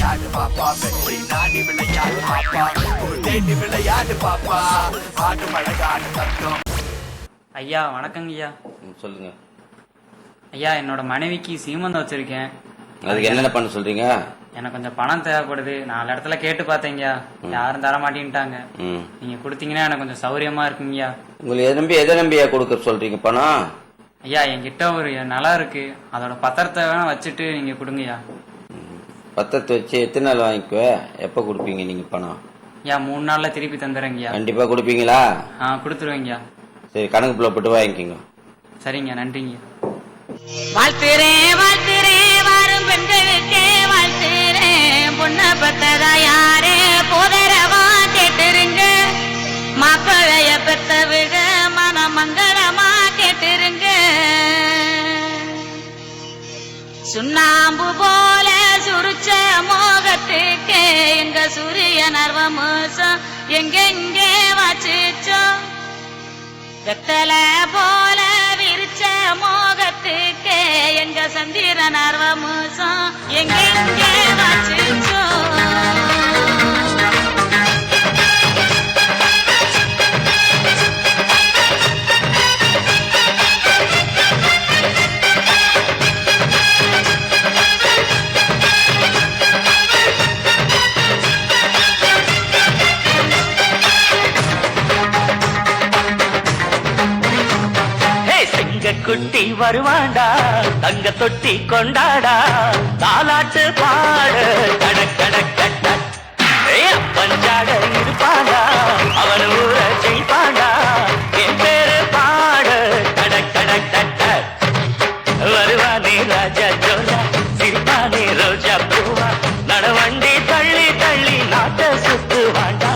விளையாடு பாப்பா வெற்றி நாடி விளையாடு பாப்பா தேடி விளையாடு பாப்பா ஆடு மழகாடு தத்தம். ஐயா வணக்கங்க ஐயா. சொல்லுங்க ஐயா, என்னோட மனைவிக்கு சீமந்தம் வச்சிருக்கேன். அதுக்கு என்னென்ன பண்ண சொல்றீங்க? எனக்கு கொஞ்சம் பணம் தேவைப்படுது. 4 இடத்துல கேட்டு பார்த்தேங்கய்யா, யாரும் தர மாட்டேன்ட்டாங்க. நீங்க கொடுத்தீங்கன்னா எனக்கு கொஞ்சம் சௌரியமா இருக்குங்கய்யா. உங்களுக்கு எதை நம்பியா கொடுக்க சொல்றீங்க பணம்? ஐயா, என்கிட்ட ஒரு நிலம் இருக்கு, அதோட பத்திரத்தை வேணா வச்சுட்டு நீங்க கொடுங்கய்யா. பத்திரத்தை வச்சு எத்தனை நாள் வாங்கிக்குவ? எப்ப கொடுப்பீங்க நீங்க பணம்? ஐயா 3 நாள்ல திருப்பி தந்துடுறேங்கய்யா. கண்டிப்பா கொடுப்பீங்களா? கொடுத்துருவேங்கய்யா. சரி, கணக்கு புள்ள போட்டு வாங்கிக்கோங்க. சரிங்க, நன்றிங்க. வாழ்த்துறேன் வாழ்த்துறேன் வரும் பெண்களுக்கே வாழ்த்துறேன். பொண்ண பெத்ததா யாரே போதரவா கேட்டுருங்க. மாப்பிளைய பெத்தவிட மனமங்களமா கேட்டுருங்க. சுண்ணாம்பு போல சுருச்ச மோகத்துக்கு எங்க சூரிய நர்வமோசம் எங்கெங்கே வாச்சிச்சோம். வெத்தல போல விரிச்ச மோகத்துக்கு எங்க சந்திர நர்வமோசம் எங்கெங்கே வாச்சிச்சோம். குட்டி வருவாண்டா, தங்க தொட்டி கொண்டாடா, தாலாட்டு பாடு கடக்கடக்க பஞ்சாட இருப்பாண்டா, அவன் ஊர ஜெயிப்பாண்டா, என் பேரு பாடு கடக்கடக்க. வருவானே ராஜா ஜோலா, சிரிப்பானே ரோஜா பூவா, நடவண்டி தள்ளி தள்ளி நாட்ட சுத்துவாண்டா.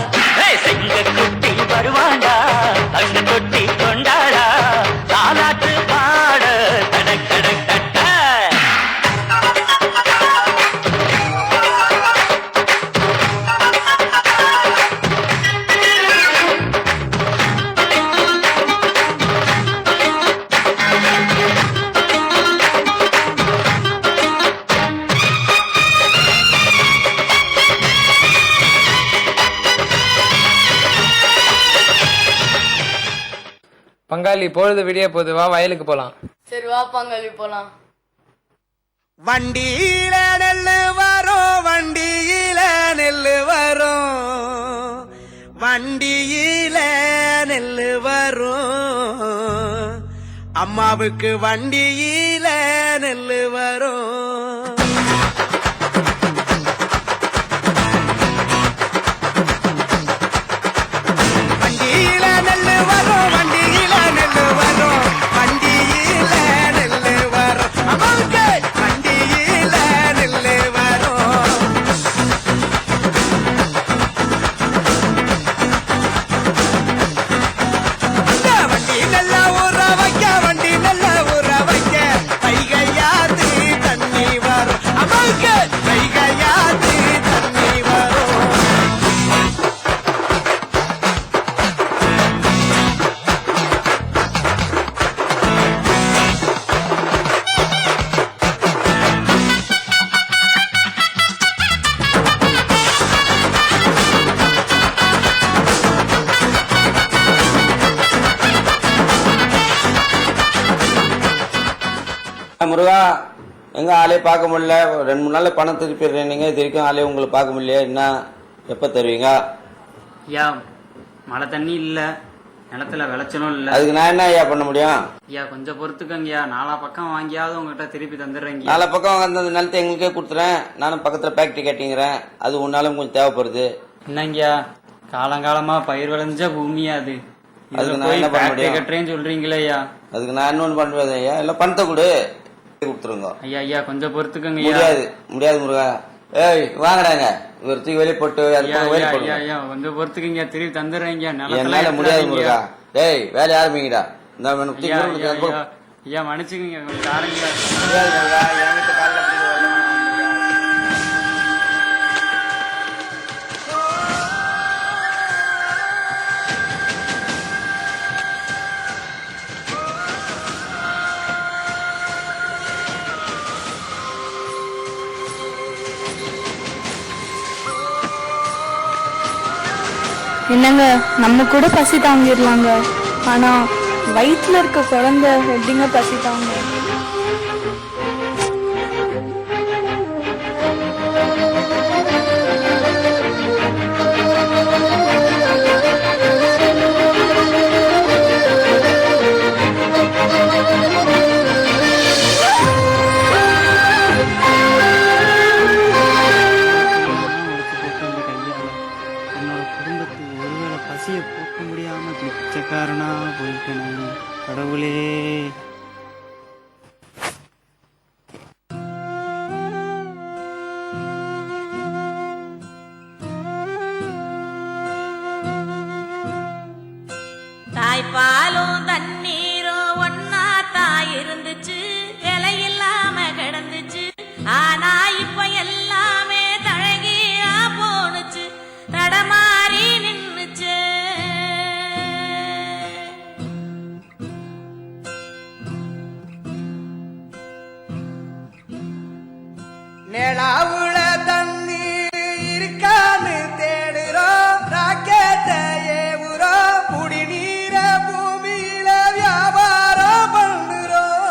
செங்க குட்டி வருவாண்டா, தங்க தொட்டி கொண்டாடா, தாலாட்டு பாடு கடக்கடக்க. பங்காளி, பொழுது விடிய போது, வா வயலுக்கு போலாம். சரி வா பங்காளி போலாம். வண்டியில நெல்லு வரும், வண்டியில நெல்லு வரும், வண்டியில நெல்லு வரும், அம்மாவுக்கு வண்டியில நெல்லு வரும். வண்டியில நெல்லு வரும், வண்டியில நெல்லு வரும், வண்டியில நெல்லு வரும், அம்மாவுக்கு வண்டியில நெல்லு வரும். வண்டி நல்லா ஊற வைக்க, வண்டி நல்லா ஊற வைக்க, கைகையாத்து தண்ணி வரும், அம்மாவுக்கு கைகையாத்து தண்ணி வரும். முருகா, எங்க ஆளே பார்க்க முடியல. 2-3 நாள்ல பணம் திருப்பிடுறேன். நீங்க இது வரைக்கும் ஆளே உங்களை பார்க்க முடியல. என்ன எப்ப தருவீங்க? ஐயா, மழை தண்ணி இல்ல, நிலத்துல விளைச்சலும் இல்ல. அதுக்கு நான் என்ன ஐயா பண்ண முடியும்? ஐயா கொஞ்சம் பொறுத்துக்கங்கய்யா, 4 பக்கம் வாங்கியாவது உங்ககிட்ட திருப்பி தந்துடுறேங்க. 4 பக்கம் அந்த நிலத்தை எங்களுக்கே கொடுத்துறேன். நானும் பக்கத்துல ஃபேக்டரி கட்டிங்கிறேன். அது உன்னாலும் கொஞ்சம் தேவைப்படுது. என்னங்கய்யா, காலங்காலமா பயிர் விளைஞ்ச பூமியா அது. அதுக்கு நான் என்ன பண்ண முடியும்? கட்டுறேன்னு சொல்றீங்களே ஐயா. அதுக்கு நான் இன்னொன்னு பண்ணுவேன் ஐயா. இல்ல பணத்தை கொடு, கொடுத்துருங்க. ஐயா ஐயா கொஞ்சம் பொறுத்துக்கங்க. முடியாது முருகா. ஏய் வாங்கடாங்க, இவர் தூக்கி வெளியே போட்டு கொஞ்சம் பொறுத்துக்கங்க, திருப்பி தந்துடுறேங்க. என்னால முடியாது முருகா. ஏய் வேலை ஆரம்பிங்கடா. ஐயா மன்னிச்சுக்கங்க, கொஞ்சம் ஆரம்பிங்க. என்னங்க நம்ம கூட பசி தாங்கிடலாங்க, ஆனா வயிற்றுல இருக்க குழந்தை எப்படிங்க பசி தாங்க? பசியை போக்க முடியாம பிச்சைக்காரனா போயிட்டேன் கடவுளே. தாய்ப்பாலும் தண்ணீரும் ஒன்னா தான் இருந்துச்சு, விலை இல்லாம கிடந்துச்சு. ஆனா இப்ப எல்லாமே தழகியா போனுச்சு, தடமாறி நின்னுச்சு. நிலாவுல தண்ணீர் இருக்கான்னு தேடுறோம், ராக்கெட்ட ஏவுறோம், குடிநீர பூமியில வியாபாரம் பண்ணுறோம்.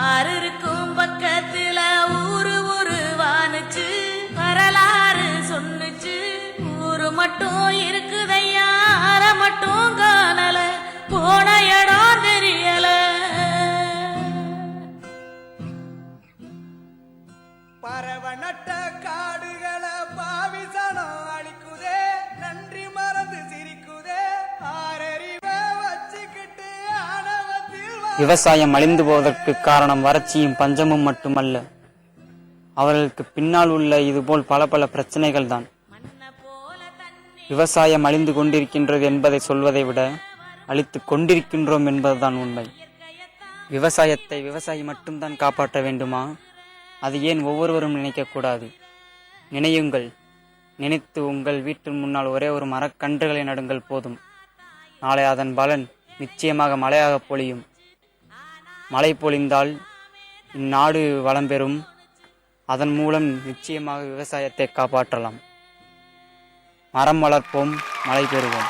ஆறு இருக்கும் பக்கத்துல ஊரு வானுச்சு, வரலாறு சொன்னுச்சு. ஊரு மட்டும் இருக்குதையா, அற மட்டும் காணல, போன இடம் தெரியல. பறவ நட்ட காடுகளை பாவிசனம் அழிக்குதே, நன்றி மறந்து சிரிக்குதே, ஆறறிவ வச்சுக்கிட்டு ஆணவத்தில் விவசாயம் அழிந்து போவதற்கு காரணம் வறட்சியும் பஞ்சமும் மட்டுமல்ல, அவர்களுக்கு பின்னால் உள்ள இதுபோல் பல பல பிரச்சனைகள் தான். விவசாயம் அழிந்து கொண்டிருக்கின்றது என்பதை சொல்வதை விட அழித்து கொண்டிருக்கின்றோம் என்பதுதான் உண்மை. விவசாயத்தை விவசாயி மட்டும்தான் காப்பாற்ற வேண்டுமா? அது ஏன் ஒவ்வொருவரும் நினைக்கக்கூடாது? நினையுங்கள், நினைத்து உங்கள் வீட்டின் முன்னால் ஒரே ஒரு மரக்கன்றுகளை நடுங்கள் போதும். நாளை அதன் பலன் நிச்சயமாக மழையாக பொழியும். மழை பொழிந்தால் இந்நாடு வளம் பெறும். அதன் மூலம் நிச்சயமாக விவசாயத்தை காப்பாற்றலாம். மரம் வளர்ப்போம், மழை பெறுவோம்.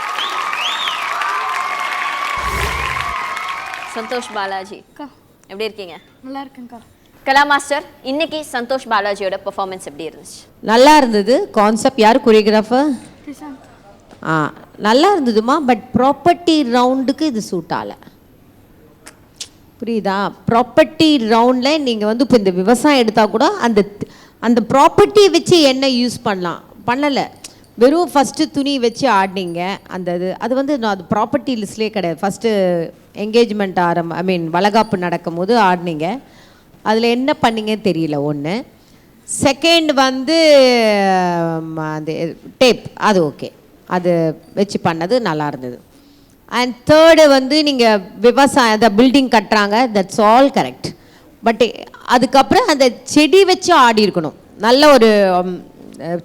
சந்தோஷ் பாலாஜி எப்படி இருக்கீங்க? நல்லா இருக்குங்கக்கா. கலா மாஸ்டர், இன்னைக்கு சந்தோஷ் பாலாஜியோட பெர்ஃபார்மன்ஸ் எப்படி இருந்துச்சு? நல்லா இருந்தது. கான்செப்ட் யார் கொரியோகிராஃபர்? நல்லா இருந்ததுமா. பட் ப்ராப்பர்ட்டி ரவுண்டுக்கு இது சூட் ஆகலை. புரியுதா? ப்ராப்பர்ட்டி ரவுண்டில் நீங்கள் வந்து இப்போ இந்த விவசாயம் எடுத்தால் கூட அந்த ப்ராப்பர்ட்டியை வச்சு என்ன யூஸ் பண்ணலை. வெறும் ஃபஸ்ட்டு துணி வச்சு ஆடினீங்க. அது வந்து நான் அது ப்ராப்பர்ட்டி லிஸ்ட்லேயே கிடையாது. ஃபஸ்ட்டு என்கேஜ்மெண்ட் வளகாப்பு நடக்கும் போது ஆடினீங்க. அதில் என்ன பண்ணீங்கன்னு தெரியல. ஒன்று. செகண்ட் வந்து அந்த டேப், அது ஓகே, அது வச்சு பண்ணது நல்லா இருந்தது. அண்ட் தேர்டு வந்து நீங்கள் விவசாயம் அந்த பில்டிங் கட்டுறாங்க, தட்ஸ் ஆல் கரெக்ட். பட் அதுக்கப்புறம் அந்த செடி வச்சு ஆடி இருக்கணும். நல்ல ஒரு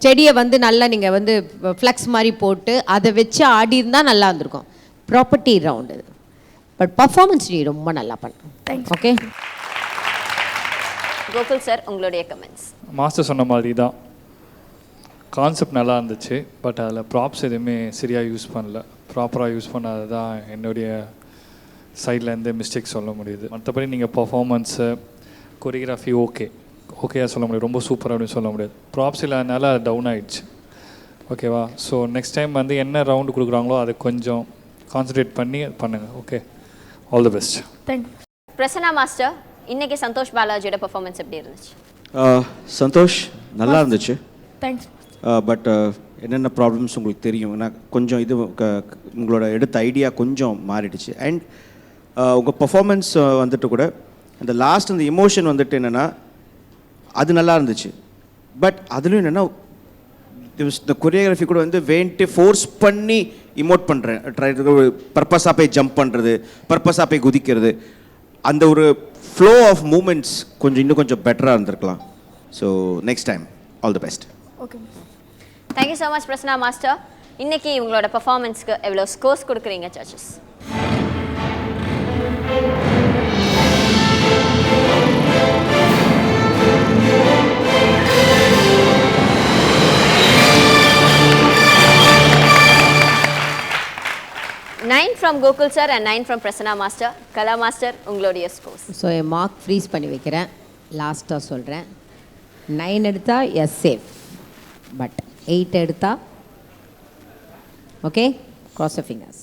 செடியை வந்து நல்லா நீங்கள் வந்து ஃப்ளக்ஸ் மாதிரி போட்டு அதை வச்சு ஆடி இருந்தால் நல்லா இருந்திருக்கும். Property round. பட் பர்ஃபார்மன்ஸ் நீ ரொம்ப நல்லா பண்ண. ஓகே கோகுல் சார், உங்களுடைய கமெண்ட்ஸ். மாஸ்டர் சொன்ன மாதிரி தான், கான்செப்ட் நல்லா இருந்துச்சு. பட் அதில் ப்ராப்ஸ் எதுவுமே சரியாக யூஸ் பண்ணல. ப்ராப்பராக யூஸ் பண்ணாது தான் என்னுடைய சைட்லேருந்து மிஸ்டேக் சொல்ல முடியுது. மற்றபடி நீங்கள் பர்ஃபார்மன்ஸு, கொரியோகிராஃபி ஓகேயா சொல்ல முடியும், ரொம்ப சூப்பராக அப்படின்னு சொல்ல முடியாது. ப்ராப்ஸ் இல்லாதனால டவுன் ஆகிடுச்சு. ஓகேவா? ஸோ நெக்ஸ்ட் டைம் வந்து என்ன ரவுண்டு கொடுக்குறாங்களோ அதை கொஞ்சம் கான்சன்ட்ரேட் பண்ணி பண்ணுங்கள். Okay, all the best. Thank you. Prasanna master, இன்னைக்கு சந்தோஷ் பாலாஜியோட பெர்ஃபார்மன்ஸ் எப்படி இருந்துச்சு? சந்தோஷ் நல்லா இருந்துச்சு. தேங்க்ஸ். பட் என்னென்ன ப்ராப்ளம்ஸ் உங்களுக்கு தெரியும். ஏன்னா கொஞ்சம் இது உங்களோட எடுத்த ஐடியா கொஞ்சம் மாறிடுச்சு. அண்ட் உங்கள் பர்ஃபார்மன்ஸ் வந்துட்டு கூட அந்த லாஸ்ட் அந்த எமோஷன் வந்துட்டு என்னென்னா அது நல்லா இருந்துச்சு. பட் அதுலேயும் என்னென்னா இந்த கொரியோகிராஃபி கூட வந்து வேண்ட்டு ஃபோர்ஸ் பண்ணி இமோட் பண்ணுறேன், பர்பஸாக போய் ஜம்ப் பண்ணுறது, பர்பஸாக போய் குதிக்கிறது, அந்த ஒரு ஃப்ளோ ஆஃப் மூமெண்ட்ஸ் இன்னும் கொஞ்சம் பெட்டராக இருந்திருக்கலாம். So next time all the best. Okay, thank you so much Prasanna master. இன்னைக்கு உங்களோட பர்ஃபார்மன்ஸ்க்கு எவ்வளோ ஸ்கோர்ஸ் கொடுக்குறீங்க judges? 9 from Gokul sir and 9 from Prasanna master. Kala master, உங்களுடைய ஸ்கோர்ஸ். ஸோ என் மார்க் ஃப்ரீஸ் பண்ணி வைக்கிறேன். லாஸ்ட்டாக சொல்கிறேன். 9 எடுத்தா எஸ் சேஃப், பட் 8 எடுத்தா ஓகே, cross your fingers.